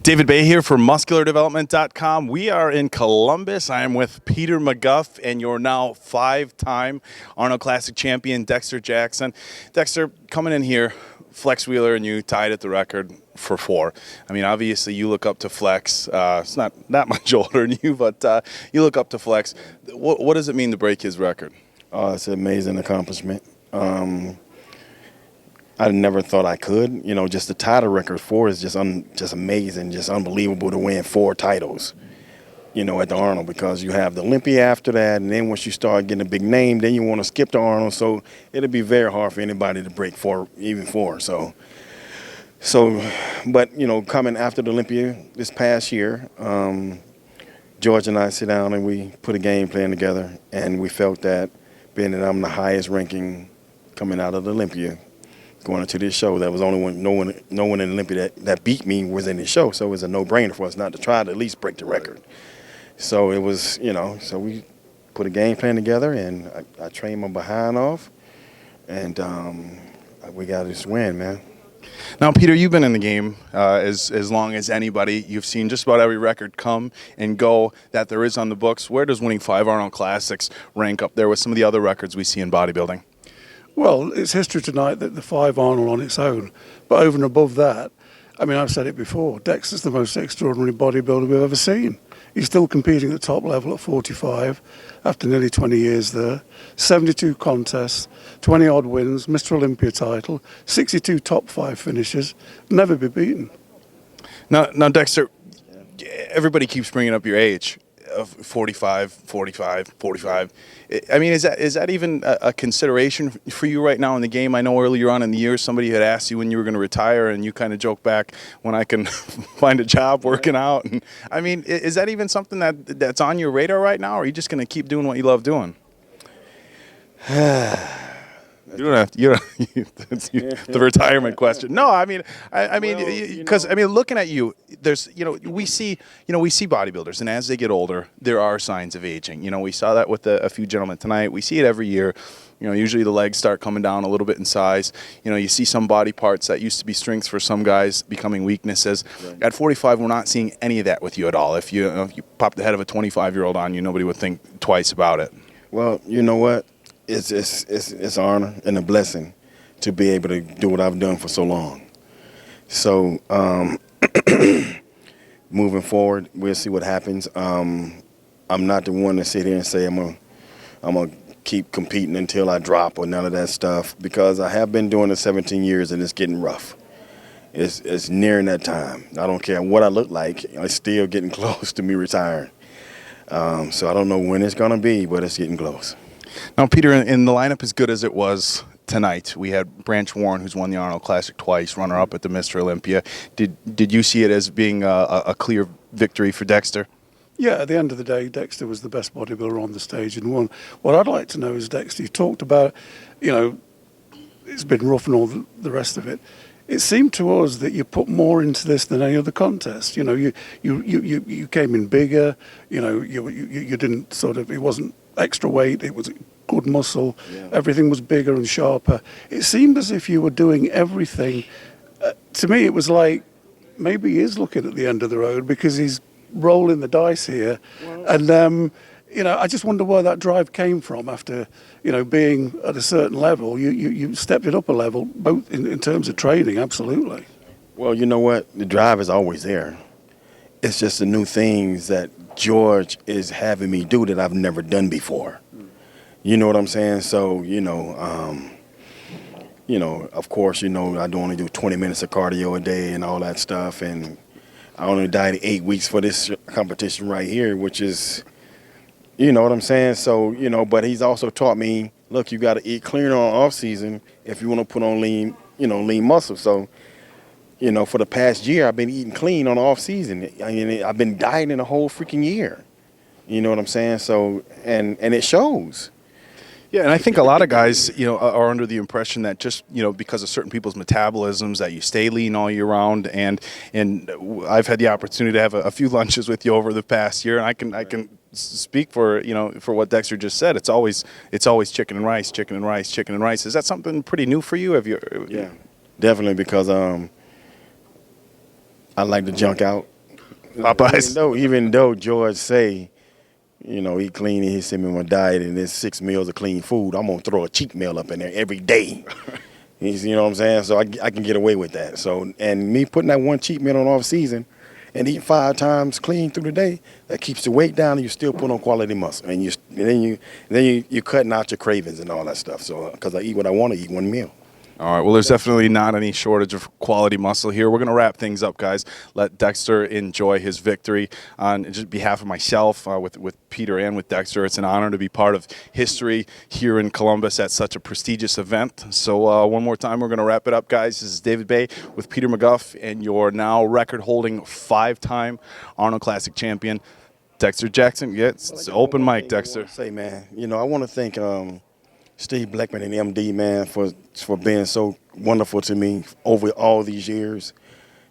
David Bay here for MuscularDevelopment.com. We are in Columbus. I am with Peter McGuff and your now 5-time Arnold Classic champion, Dexter Jackson. Dexter, coming in here, Flex Wheeler and you tied at the record for 4. I mean, obviously you look up to Flex. It's not that much older than you, but you look up to Flex. What does it mean to break his record? It's an amazing accomplishment. I never thought I could. You know, just the title record 4 is just amazing, just unbelievable to win 4 titles, you know, at the Arnold, because you have the Olympia after that, and then once you start getting a big name, then you want to skip the Arnold. So it'll be very hard for anybody to break 4, even 4. So, but, you know, coming after the Olympia this past year, George and I sit down and we put a game plan together, and we felt that being that I'm the highest ranking coming out of the Olympia, going into this show, that was only no one in Olympia that beat me was in this show, so it was a no-brainer for us not to try to at least break the record. So it was, you know, so we put a game plan together, and I trained my behind off, and we got this win, man. Now, Peter, you've been in the game as long as anybody. You've seen just about every record come and go that there is on the books. Where does winning 5 Arnold Classics rank up there with some of the other records we see in bodybuilding? Well, it's history tonight that the 5 Arnold on its own. But over and above that, I mean, I've said it before, Dexter's the most extraordinary bodybuilder we've ever seen. He's still competing at the top level at 45 after nearly 20 years there. 72 contests, 20-odd wins, Mr. Olympia title, 62 top 5 finishes, never be beaten. Now, Dexter, everybody keeps bringing up your age. Of 45. I mean, is that even a consideration for you right now in the game? I know earlier on in the year somebody had asked you when you were going to retire, and you kind of joked back, when I can find a job working out. And I mean, is that even something that's on your radar right now, or are you just going to keep doing what you love doing? You don't have to, that's the retirement question. No, I mean, because looking at you, there's, we see bodybuilders, and as they get older, there are signs of aging. You know, we saw that with a few gentlemen tonight. We see it every year. You know, usually the legs start coming down a little bit in size. You know, you see some body parts that used to be strengths for some guys becoming weaknesses. Right. At 45, we're not seeing any of that with you at all. If you pop the head of a 25-year-old on you, nobody would think twice about it. Well, you know what? It's an honor and a blessing to be able to do what I've done for so long. So moving forward, we'll see what happens. I'm not the one to sit here and say I'm gonna keep competing until I drop or none of that stuff, because I have been doing it 17 years and it's getting rough. It's nearing that time. I don't care what I look like. It's still getting close to me retiring. So I don't know when it's gonna be, but it's getting close. Now, Peter, in the lineup as good as it was tonight, we had Branch Warren, who's won the Arnold Classic twice, runner-up at the Mr. Olympia. Did you see it as being a clear victory for Dexter? Yeah, at the end of the day, Dexter was the best bodybuilder on the stage and won. What I'd like to know is, Dexter, you talked about, it's been rough and all the rest of it. It seemed to us that you put more into this than any other contest. You know, you came in bigger. You know, you didn't sort of, it wasn't extra weight, it was good muscle, yeah. Everything was bigger and sharper. It seemed as if you were doing everything. To me, it was like maybe he is looking at the end of the road, because he's rolling the dice here. Well, and, I just wonder where that drive came from after, being at a certain level. You stepped it up a level, both in terms of training, absolutely. Well, you know what? The drive is always there. It's just the new things that George is having me do that I've never done before. You know what I'm saying? So, of course, I do only do 20 minutes of cardio a day and all that stuff. And I only dieted 8 weeks for this competition right here, which is, you know what I'm saying? So, but he's also taught me, look, you got to eat clean on off season if you want to put on lean muscle. So, for the past year, I've been eating clean on off season. I mean, I've been dieting a whole freaking year. You know what I'm saying? So, and it shows. Yeah, and I think a lot of guys, are under the impression that just, because of certain people's metabolisms, that you stay lean all year round. And I've had the opportunity to have a few lunches with you over the past year, and I can speak for what Dexter just said. It's always chicken and rice. Is that something pretty new for you? Yeah, definitely, because I like to junk out. Popeyes. Even though George say, you know, he clean and he send me my diet and there's 6 meals of clean food, I'm gonna throw a cheat meal up in there every day. You know what I'm saying? So I can get away with that. So, and me putting that one cheat meal on off season and eating 5 times clean through the day, that keeps the weight down and you still put on quality muscle. And then you cutting out your cravings and all that stuff. So, because I eat what I want to eat, one meal. All right. Well, there's definitely not any shortage of quality muscle here. We're going to wrap things up, guys. Let Dexter enjoy his victory. On just behalf of myself, with Peter and with Dexter, it's an honor to be part of history here in Columbus at such a prestigious event. So one more time, we're going to wrap it up, guys. This is David Bay with Peter McGuff and your now record-holding 5-time Arnold Classic champion, Dexter Jackson. Yeah, it's open mic, Dexter. Say, man, you know, I want to thank Steve Blackman and MD, man, for being so wonderful to me over all these years.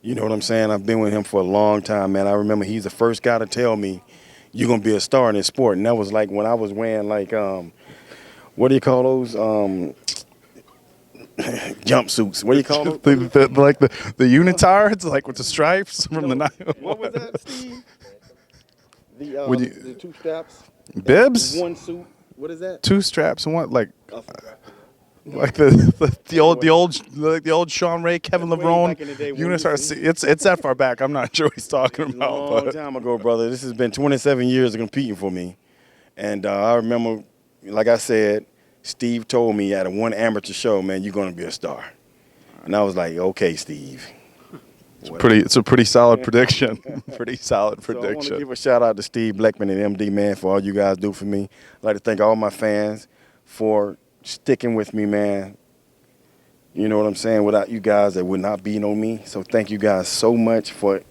You know what I'm saying? I've been with him for a long time, man. I remember he's the first guy to tell me, you're going to be a star in this sport. And that was like when I was wearing, like, what do you call those? Jumpsuits. What do you call those? Like the unitards, like with the stripes from the night. What was that, Steve? The 2 straps? Bibs? 1 suit. What is that? 2 straps and what? Like the old Sean Ray, Kevin LeBron unitards. It's that far back. I'm not sure what he's talking about. Long time ago, brother. This has been 27 years of competing for me, and I remember, like I said, Steve told me at one amateur show, man, you're gonna be a star, and I was like, okay, Steve. It's a pretty solid prediction. Pretty solid So I want prediction. to give a shout out to Steve Blackman and MD, man, for all you guys do for me. I'd like to thank all my fans for sticking with me, man. You know what I'm saying? Without you guys, there would not be no me. So thank you guys so much for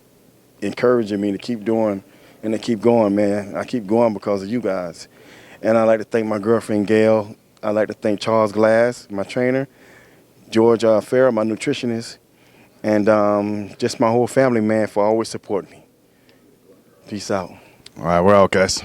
encouraging me to keep doing and to keep going, man. I keep going because of you guys. And I'd like to thank my girlfriend, Gail. I'd like to thank Charles Glass, my trainer, George Farrell, my nutritionist, and just my whole family, man, for always supporting me. Peace out. All right, we're out, guys.